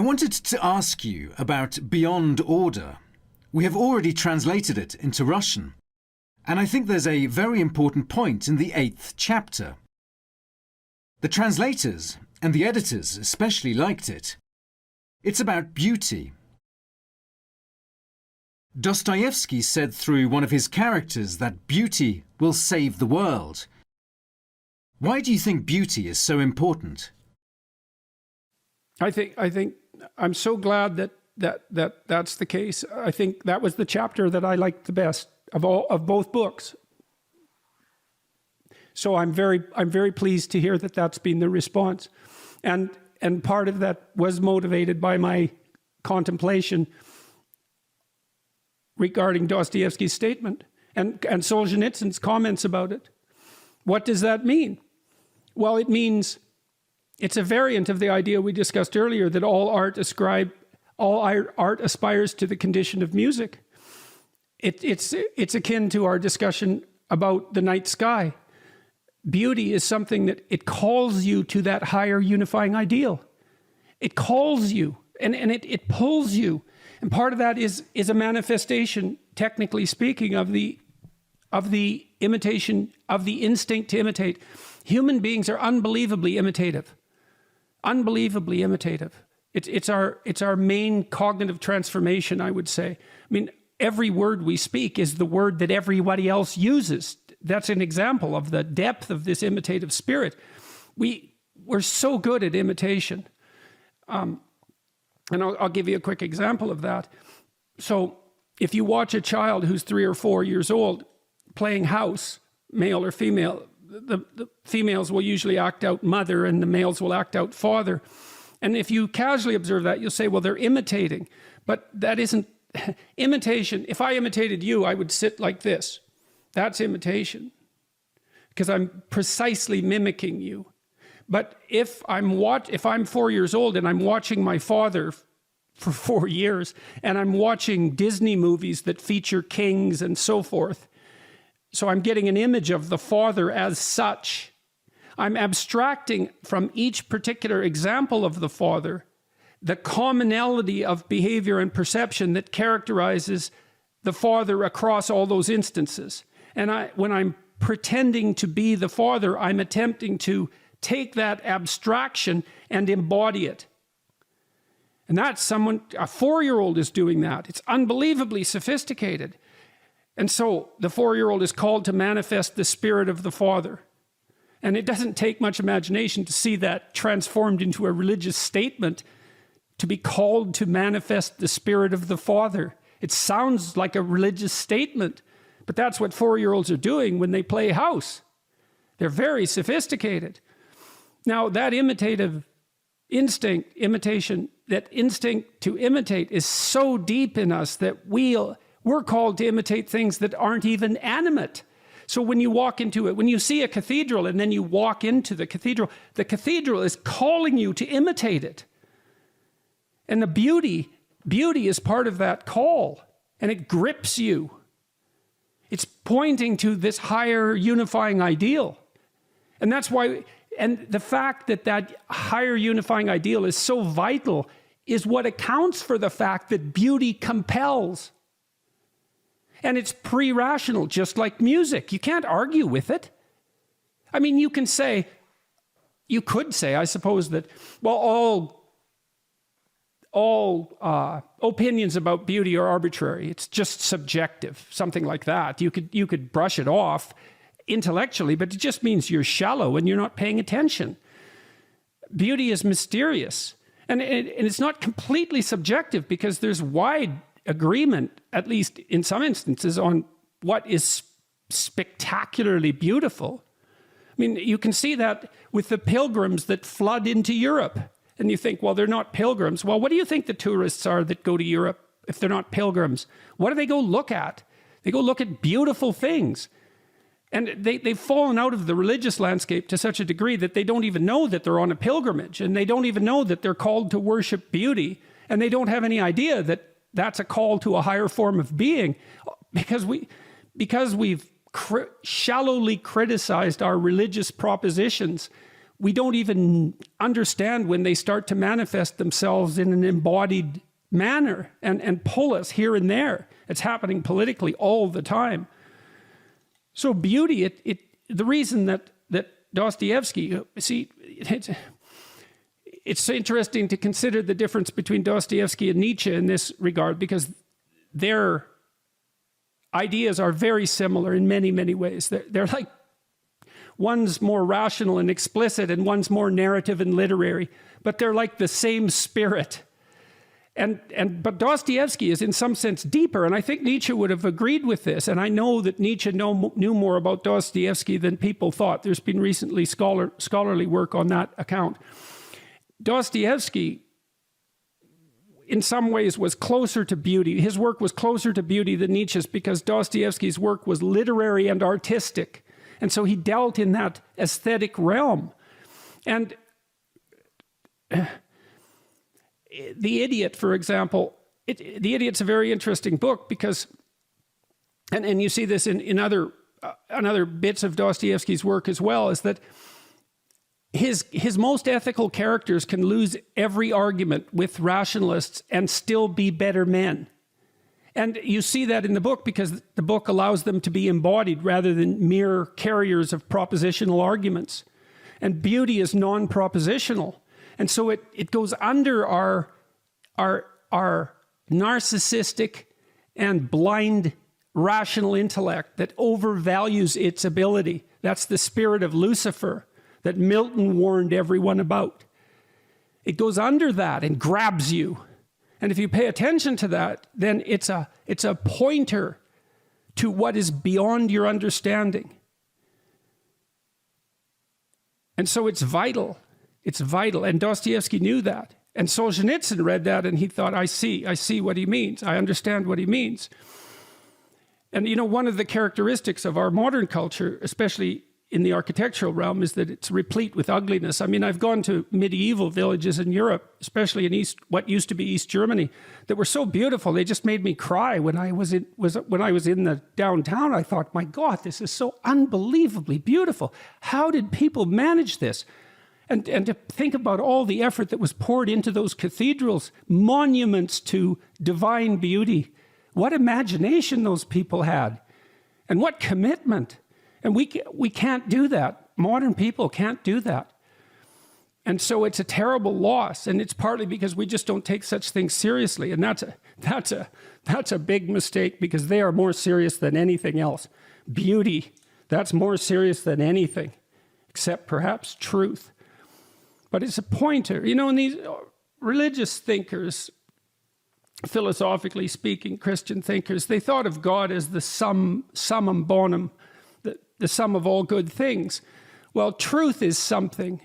I wanted to ask you about Beyond Order. We have already translated it into Russian, and I think there's a very important point in the 8th chapter. The translators and the editors especially liked it. It's about beauty. Dostoevsky said through one of his characters that beauty will save the world. Why do you think beauty is so important? I think I'm so glad that's the case. I think that was the chapter that I liked the best of both books. So I'm very pleased to hear that that's been the response, and part of that was motivated by my contemplation regarding Dostoevsky's statement and Solzhenitsyn's comments about it. What does that mean? Well, it means it's a variant of the idea we discussed earlier that all art aspires to the condition of music. It's akin to our discussion about the night sky. Beauty is something that it calls you to that higher unifying ideal. It calls you and it pulls you. And part of that is a manifestation, technically speaking, of the imitation, of the instinct to imitate. Human beings are unbelievably imitative. Unbelievably imitative. It's our main cognitive transformation, I would say. I mean, every word we speak is the word that everybody else uses. That's an example of the depth of this imitative spirit. We're so good at imitation. And I'll give you a quick example of that. So if you watch a child who's 3 or 4 years old playing house, male or female, the females will usually act out mother and the males will act out father. And if you casually observe that, you'll say, well, they're imitating. But that isn't imitation. If I imitated you, I would sit like this. That's imitation, because I'm precisely mimicking you. But if I'm 4 years old and I'm watching my father for 4 years and I'm watching Disney movies that feature kings and so forth, so I'm getting an image of the father as such. I'm abstracting from each particular example of the father the commonality of behavior and perception that characterizes the father across all those instances. And when I'm pretending to be the father, I'm attempting to take that abstraction and embody it. And that's a 4-year-old is doing that. It's unbelievably sophisticated. And so the 4-year-old is called to manifest the spirit of the father. And it doesn't take much imagination to see that transformed into a religious statement, to be called to manifest the spirit of the father. It sounds like a religious statement, but that's what 4-year-olds are doing when they play house. They're very sophisticated. Now, that imitative instinct, that instinct to imitate is so deep in us that we're called to imitate things that aren't even animate. So when you walk into it, when you see a cathedral and then you walk into the cathedral is calling you to imitate it. And the beauty is part of that call, and it grips you. It's pointing to this higher unifying ideal. And that's why, and the fact that higher unifying ideal is so vital is what accounts for the fact that beauty compels. And it's pre-rational, just like music. You can't argue with it. I mean, you could say, I suppose, that, well, all opinions about beauty are arbitrary. It's just subjective, something like that. You could brush it off intellectually, but it just means you're shallow and you're not paying attention. Beauty is mysterious. And it's not completely subjective, because there's wide agreement, at least in some instances, on what is spectacularly beautiful. I mean, you can see that with the pilgrims that flood into Europe. And you think, well, they're not pilgrims. Well, what do you think the tourists are that go to Europe if they're not pilgrims? What do they go look at? They go look at beautiful things. And they've fallen out of the religious landscape to such a degree that they don't even know that they're on a pilgrimage, and they don't even know that they're called to worship beauty, and they don't have any idea that that's a call to a higher form of being, because we've shallowly criticized our religious propositions. we don't even understand when they start to manifest themselves in an embodied manner and pull us here and there. It's happening politically all the time. So beauty, the reason that Dostoevsky, see, it's interesting to consider the difference between Dostoevsky and Nietzsche in this regard, because their ideas are very similar in many, many ways. They're like, one's more rational and explicit and one's more narrative and literary, but they're like the same spirit. But Dostoevsky is in some sense deeper, and I think Nietzsche would have agreed with this, and I know that Nietzsche knew more about Dostoevsky than people thought. There's been recently scholarly work on that account. Dostoevsky, in some ways, was closer to beauty. His work was closer to beauty than Nietzsche's because Dostoevsky's work was literary and artistic, and so he dealt in that aesthetic realm. And The Idiot, for example, The Idiot's a very interesting book because, and you see this in other bits of Dostoevsky's work as well, is that his most ethical characters can lose every argument with rationalists and still be better men. And you see that in the book because the book allows them to be embodied rather than mere carriers of propositional arguments. And beauty is non-propositional. And so it goes under our narcissistic and blind rational intellect that overvalues its ability. That's the spirit of Lucifer that Milton warned everyone about. It goes under that and grabs you. And if you pay attention to that, then it's a pointer to what is beyond your understanding. And so it's vital. It's vital. And Dostoevsky knew that. And Solzhenitsyn read that and he thought, I see what he means. I understand what he means. And you know, one of the characteristics of our modern culture, especially in the architectural realm, is that it's replete with ugliness. I mean, I've gone to medieval villages in Europe, especially in what used to be East Germany, that were so beautiful. They just made me cry when I was in the downtown. I thought, my God, this is so unbelievably beautiful. How did people manage this? And to think about all the effort that was poured into those cathedrals, monuments to divine beauty. What imagination those people had, and what commitment. And we can't do that. Modern people can't do that. And so it's a terrible loss, and it's partly because we just don't take such things seriously. And that's a big mistake, because they are more serious than anything else. Beauty, that's more serious than anything, except perhaps truth. But it's a pointer. You know, and these religious thinkers, philosophically speaking, Christian thinkers, they thought of God as the summum bonum, the sum of all good things. Well, truth is something,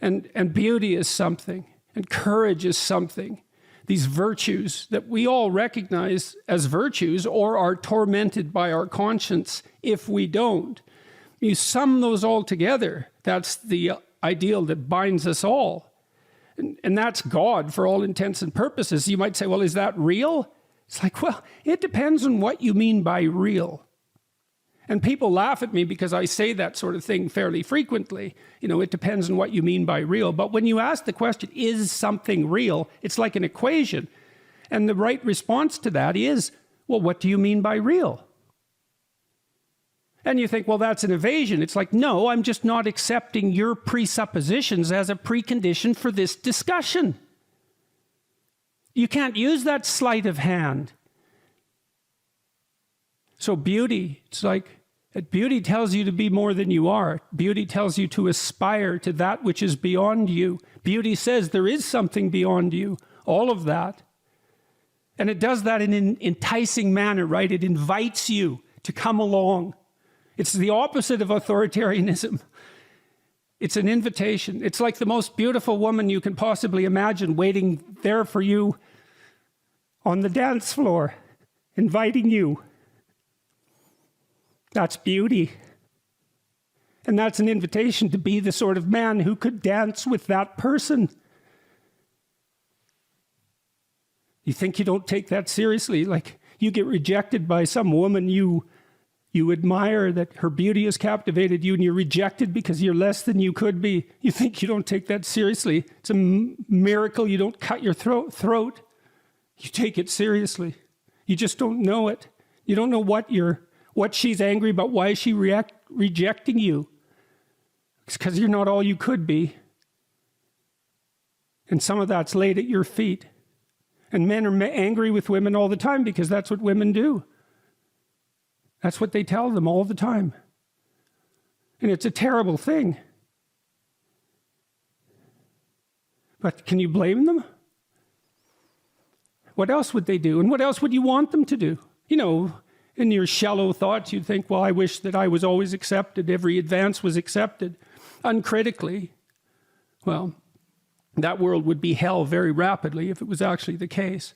and beauty is something, and courage is something. These virtues that we all recognize as virtues or are tormented by our conscience if we don't. You sum those all together, that's the ideal that binds us all. And that's God for all intents and purposes. You might say, well, is that real? It's like, well, it depends on what you mean by real. And people laugh at me because I say that sort of thing fairly frequently. You know, it depends on what you mean by real. But when you ask the question, is something real? It's like an equation. And the right response to that is, well, what do you mean by real? And you think, well, that's an evasion. It's like, no, I'm just not accepting your presuppositions as a precondition for this discussion. You can't use that sleight of hand. So beauty, it's like, beauty tells you to be more than you are. Beauty tells you to aspire to that which is beyond you. Beauty says there is something beyond you, all of that. And it does that in an enticing manner, right? It invites you to come along. It's the opposite of authoritarianism. It's an invitation. It's like the most beautiful woman you can possibly imagine waiting there for you on the dance floor, inviting you. That's beauty. And that's an invitation to be the sort of man who could dance with that person. You think you don't take that seriously? Like, you get rejected by some woman you You admire that her beauty has captivated you and you're rejected because you're less than you could be. You think you don't take that seriously. It's a miracle you don't cut your throat. You take it seriously. You just don't know it. You don't know what she's angry about, why is she rejecting you. It's because you're not all you could be. And some of that's laid at your feet. And men are angry with women all the time because that's what women do. That's what they tell them all the time. And it's a terrible thing. But can you blame them? What else would they do? And what else would you want them to do? You know, in your shallow thoughts, you'd think, well, I wish that I was always accepted. Every advance was accepted uncritically. Well, that world would be hell very rapidly if it was actually the case.